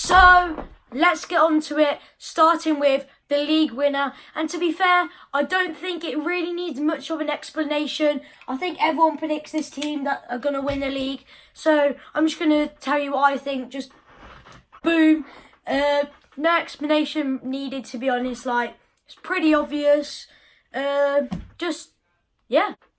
So let's get on to it, starting with the league winner. And to be fair, I don't think it really needs much of an explanation. I think everyone predicts this team that are going to win the league. So I'm just going to tell you what I think, just boom. No explanation needed, to be honest. Like, it's pretty obvious. Yeah.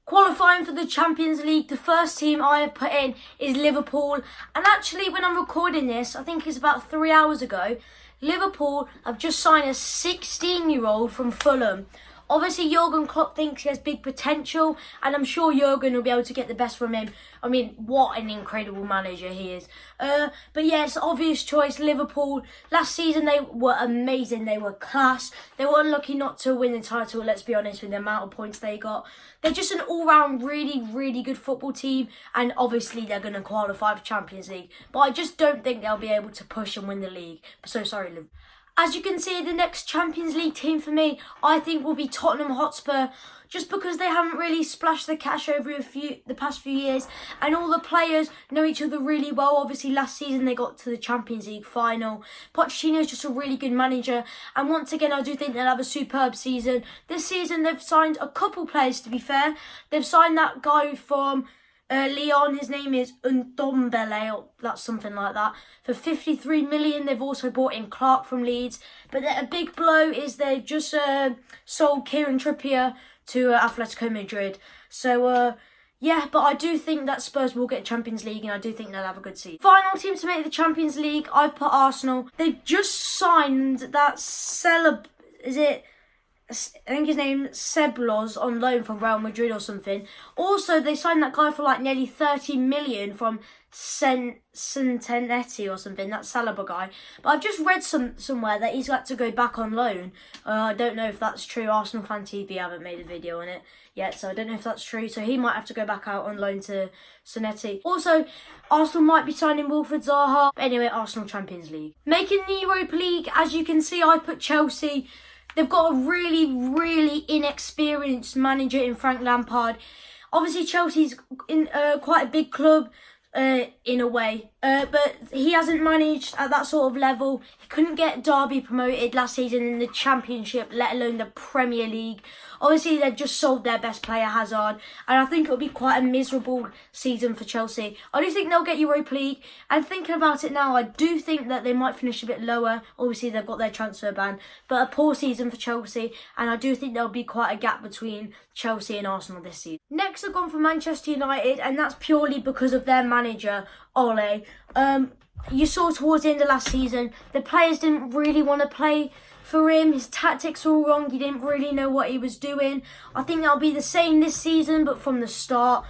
Qualifying for the Champions League, the first team I have put in is Liverpool. And actually, when I'm recording this, I think it's about 3 hours ago, Liverpool have just signed a 16-year-old from Fulham. Obviously, Jurgen Klopp thinks he has big potential, and I'm sure Jurgen will be able to get the best from him. I mean, what an incredible manager he is. But yeah, it's an obvious choice, Liverpool. Last season, they were amazing. They were class. They were unlucky not to win the title, let's be honest, with the amount of points they got. They're just an all-round really, really good football team, and obviously they're going to qualify for Champions League. But I just don't think they'll be able to push and win the league. So sorry, Liverpool. As you can see, the next Champions League team for me, I think, will be Tottenham Hotspur, just because they haven't really splashed the cash over the past few years, and all the players know each other really well. Obviously, last season they got to the Champions League final. Pochettino is just a really good manager, and once again, I do think they'll have a superb season. This season, they've signed a couple players, to be fair. They've signed that guy from Leon, his name is Ndombele, or that's something like that, for 53 million. They've also brought in Clark from Leeds. But a big blow is they've just sold Kieran Trippier to Atletico Madrid. So, yeah, but I do think that Spurs will get Champions League, and I do think they'll have a good season. Final team to make the Champions League, I've put Arsenal. They've just signed that I think his name's Seblos on loan from Real Madrid or something. Also, they signed that guy for like nearly 30 million from Centenetti or something, that Saliba guy. But I've just read somewhere that he's got to go back on loan. I don't know if that's true. Arsenal Fan TV haven't made a video on it yet, so I don't know if that's true. So he might have to go back out on loan to Sonetti. Also, Arsenal might be signing Wilfried Zaha. But anyway, Arsenal Champions League. Making the Europa League, as you can see, I put Chelsea. They've got a really, really inexperienced manager in Frank Lampard. Obviously, Chelsea's in quite a big club in a way. But he hasn't managed at that sort of level. He couldn't get Derby promoted last season in the Championship, let alone the Premier League. Obviously, they've just sold their best player, Hazard. And I think it'll be quite a miserable season for Chelsea. I do think they'll get Europa League. And thinking about it now, I do think that they might finish a bit lower. Obviously, they've got their transfer ban. But a poor season for Chelsea. And I do think there'll be quite a gap between Chelsea and Arsenal this season. Next, I've gone for Manchester United. And that's purely because of their manager, Ole. You saw towards the end of last season, the players didn't really want to play for him. His tactics were all wrong. He didn't really know what he was doing. I think that'll be the same this season, but from the start.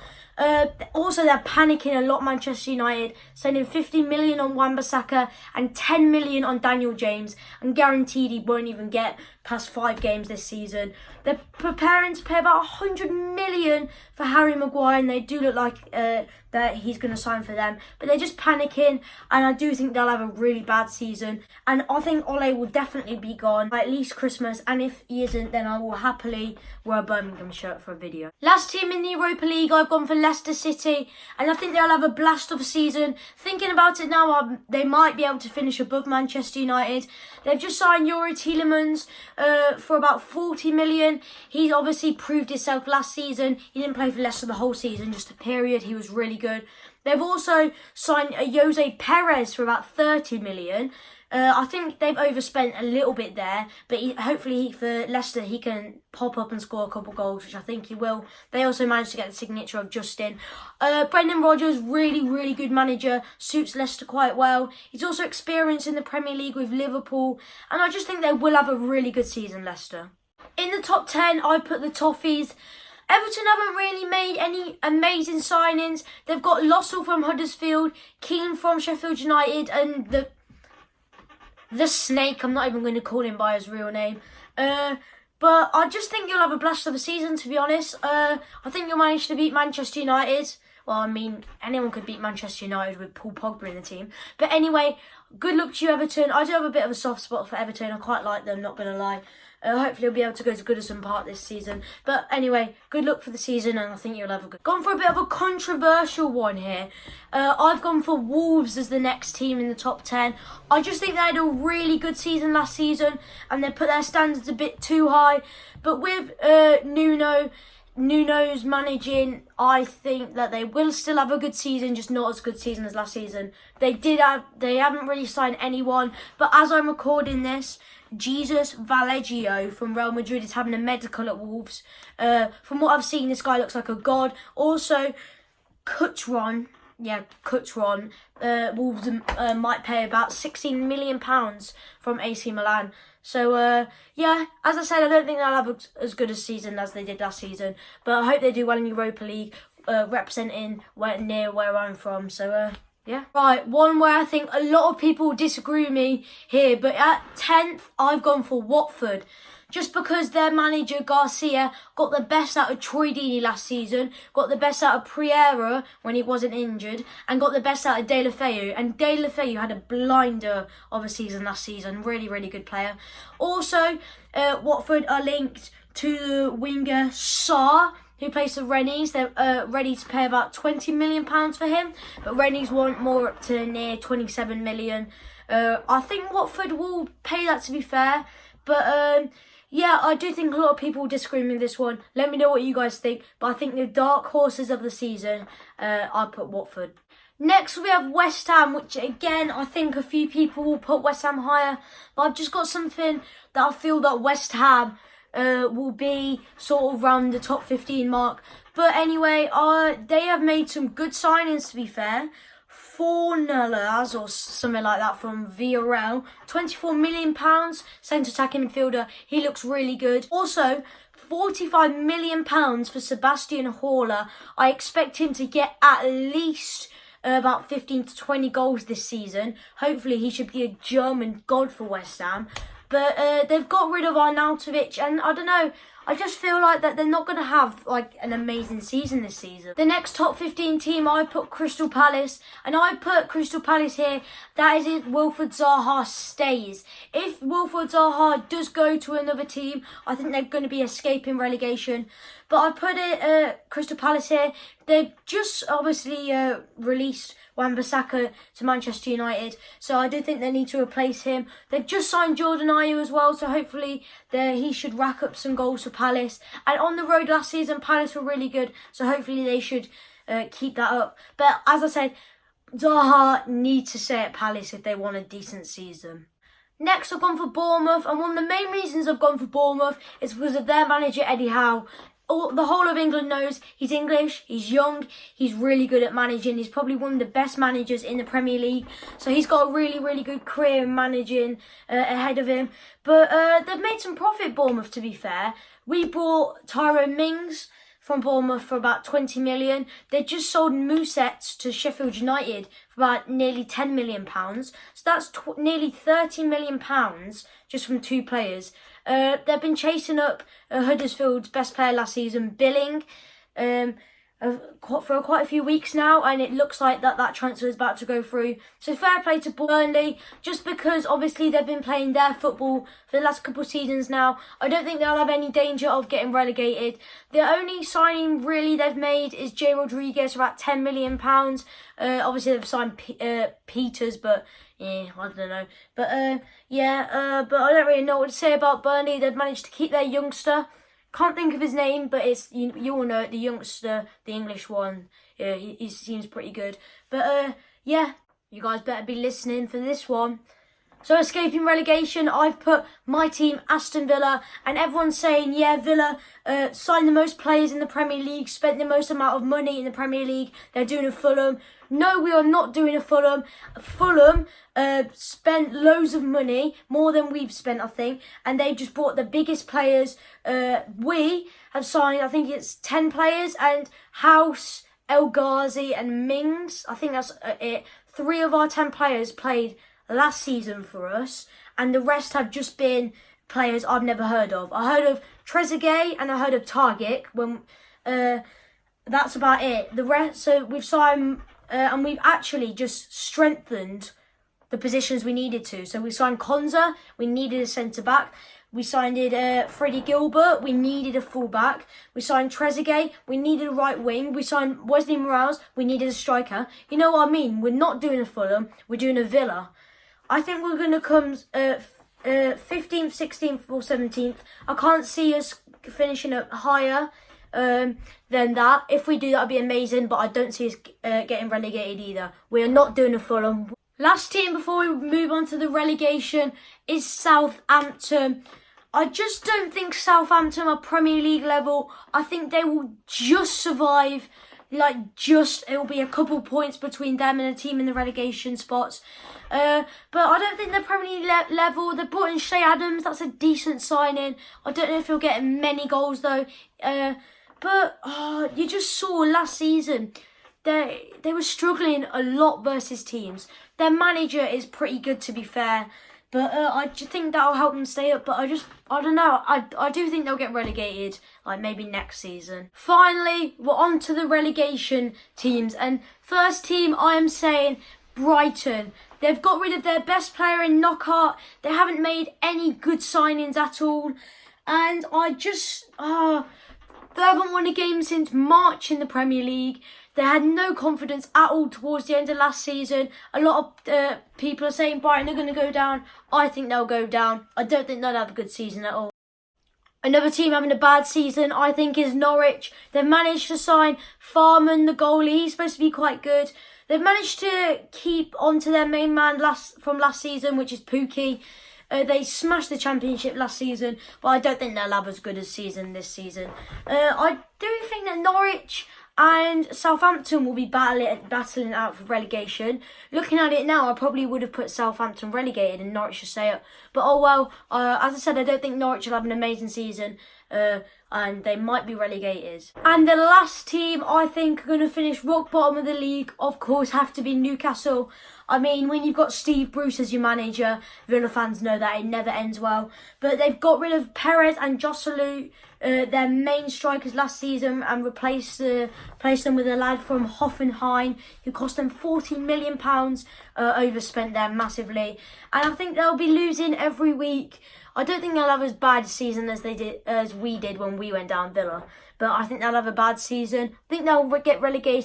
Also, they're panicking a lot, Manchester United, spending 50 million on Wan-Bissaka and 10 million on Daniel James, and guaranteed he won't even get past 5 games this season. They're preparing to pay about 100 million for Harry Maguire, and they do look like that he's going to sign for them, but they're just panicking, and I do think they'll have a really bad season, and I think Ole will definitely be gone by at least Christmas, and if he isn't, then I will happily wear a Birmingham shirt for a video. Last team in the Europa League, I've gone for Leicester City, and I think they'll have a blast of a season. Thinking about it now, they might be able to finish above Manchester United. They've just signed Youri Tielemans for about 40 million. He's obviously proved himself last season. He didn't play for Leicester the whole season, just a period. He was really good. They've also signed Jose Perez for about 30 million. I think they've overspent a little bit there, but hopefully for Leicester he can pop up and score a couple goals, which I think he will. They also managed to get the signature of Justin. Brendan Rodgers, really, really good manager, suits Leicester quite well. He's also experienced in the Premier League with Liverpool, and I just think they will have a really good season, Leicester. In the top 10, I put the Toffees. Everton haven't really made any amazing signings. They've got Lossell from Huddersfield, Keane from Sheffield United, and the Snake. I'm not even going to call him by his real name. But I just think you'll have a blast of a season, to be honest. I think you'll manage to beat Manchester United. Well, I mean, anyone could beat Manchester United with Paul Pogba in the team. But anyway, good luck to you, Everton. I do have a bit of a soft spot for Everton. I quite like them, not going to lie. Hopefully he'll be able to go to Goodison Park this season. But anyway, good luck for the season, and I think you'll have a good... Gone for a bit of a controversial one here. I've gone for Wolves as the next team in the top 10. I just think they had a really good season last season, and they put their standards a bit too high. But with Nuno's managing, I think that they will still have a good season, just not as good season as last season. They haven't really signed anyone, but as I'm recording this, Jesus Valeggio from Real Madrid is having a medical at Wolves. From what I've seen, this guy looks like a god. Also, Cutrone, Wolves might pay about £16 million from AC Milan. So, yeah, as I said, I don't think they'll have as good a season as they did last season. But I hope they do well in Europa League, representing near where I'm from. So, yeah. Right, one where I think a lot of people disagree with me here. But at 10th, I've gone for Watford. Just because their manager, Garcia, got the best out of Troy Deeney last season, got the best out of Prieira when he wasn't injured, and got the best out of De La Feu. And De La Feu had a blinder of a season last season. Really, really good player. Also, Watford are linked to the winger Sarr, who plays for Rennes. They're ready to pay about £20 million for him, but Rennes want more, up to near £27 million. I think Watford will pay that, to be fair, but... yeah, I do think a lot of people disagree with this one. Let me know what you guys think. But I think the dark horses of the season, I put Watford. Next, we have West Ham, which again, I think a few people will put West Ham higher. But I've just got something that I feel that West Ham will be sort of around the top 15 mark. But anyway, they have made some good signings, to be fair. Fornellas or something like that from Villarreal. £24 million, centre attacking midfielder. He looks really good. Also, £45 million for Sebastian Haller. I expect him to get at least about 15 to 20 goals this season. Hopefully he should be a German god for West Ham. But they've got rid of Arnautovic, and I don't know, I just feel like that they're not going to have like an amazing season this season. The next top 15 team, I put Crystal Palace, and I put Crystal Palace here. That is if Wilfried Zaha stays. If Wilfried Zaha does go to another team, I think they're going to be escaping relegation. But I put Crystal Palace here. They've just obviously released Wan-Bissaka to Manchester United, so I do think they need to replace him. They've just signed Jordan Ayew as well, so hopefully he should rack up some goals for Palace. And on the road last season, Palace were really good, so hopefully they should keep that up. But as I said, Zaha needs to stay at Palace if they want a decent season. Next, I've gone for Bournemouth, and one of the main reasons I've gone for Bournemouth is because of their manager, Eddie Howe. The whole of England knows he's English, he's young, he's really good at managing. He's probably one of the best managers in the Premier League. So he's got a really, really good career in managing ahead of him. But they've made some profit, Bournemouth, to be fair. We bought Tyrone Mings from Bournemouth for about 20 million. They just sold Mousset to Sheffield United for about nearly £10 million. So that's nearly £30 million just from two players. They've been chasing up Huddersfield's best player last season, Billing, for quite a few weeks now, and it looks like that transfer is about to go through. So fair play to Burnley, just because obviously they've been playing their football for the last couple of seasons now. I don't think they'll have any danger of getting relegated. The only signing really they've made is Jay Rodriguez for about £10 million. Obviously they've signed Peters, but yeah, I don't know. But but I don't really know what to say about Burnley. They've managed to keep their youngster. Can't think of his name, but it's you all know it, the youngster, the English one. Yeah, he seems pretty good. But yeah, you guys better be listening for this one. So escaping relegation, I've put my team, Aston Villa, and everyone's saying, yeah, Villa signed the most players in the Premier League, spent the most amount of money in the Premier League. They're doing a Fulham. No, we are not doing a Fulham. Fulham spent loads of money, more than we've spent, I think, and they just bought the biggest players. We have signed, I think it's 10 players, and House, El Ghazi, and Mings, I think that's it. 3 of our 10 players played last season for us, and the rest have just been players I've never heard of. I heard of Trezeguet and I heard of Targic. That's about it. The rest, so we've signed, and we've actually just strengthened the positions we needed to. So we signed Konza, we needed a centre back. We signed Freddie Gilbert. We needed a fullback. We signed Trezeguet. We needed a right wing. We signed Wesley Morales. We needed a striker. You know what I mean? We're not doing a Fulham. We're doing a Villa. I think we're going to come 15th, 16th or 17th. I can't see us finishing up higher than that. If we do, that'd be amazing. But I don't see us getting relegated either. We are not doing a Fulham. Last team before we move on to the relegation is Southampton. I just don't think Southampton are Premier League level. I think they will just survive. It'll be a couple points between them and a team in the relegation spots. But I don't think they're Premier League level. They brought in Shea Adams. That's a decent signing. I don't know if he'll get many goals though. But you just saw last season, they were struggling a lot versus teams. Their manager is pretty good, to be fair. But I just think that'll help them stay up. But I don't know. I do think they'll get relegated, like maybe next season. Finally, we're on to the relegation teams. And first team, I am saying Brighton. They've got rid of their best player in Knockout. They haven't made any good signings at all. And they haven't won a game since March in the Premier League. They had no confidence at all towards the end of last season. A lot of people are saying Brighton are going to go down. I think they'll go down. I don't think they'll have a good season at all. Another team having a bad season, I think, is Norwich. They've managed to sign Farman, the goalie. He's supposed to be quite good. They've managed to keep on to their main man from last season, which is Pukki. They smashed the Championship last season, but I don't think they'll have as good a season this season. I do think that Norwich and Southampton will be battling out for relegation. Looking at it now, I probably would have put Southampton relegated and Norwich to stay up. But oh well, as I said, I don't think Norwich will have an amazing season. And they might be relegated. And the last team I think are going to finish rock bottom of the league, of course, have to be Newcastle. I mean, when you've got Steve Bruce as your manager, Villa fans know that it never ends well. But they've got rid of Perez and Joselu, their main strikers last season, and replaced them with a lad from Hoffenheim who cost them £40 million, overspent them massively. And I think they'll be losing every week. I don't think they'll have as bad a season as we did when we went down Villa. But I think they'll have a bad season. I think they'll get relegated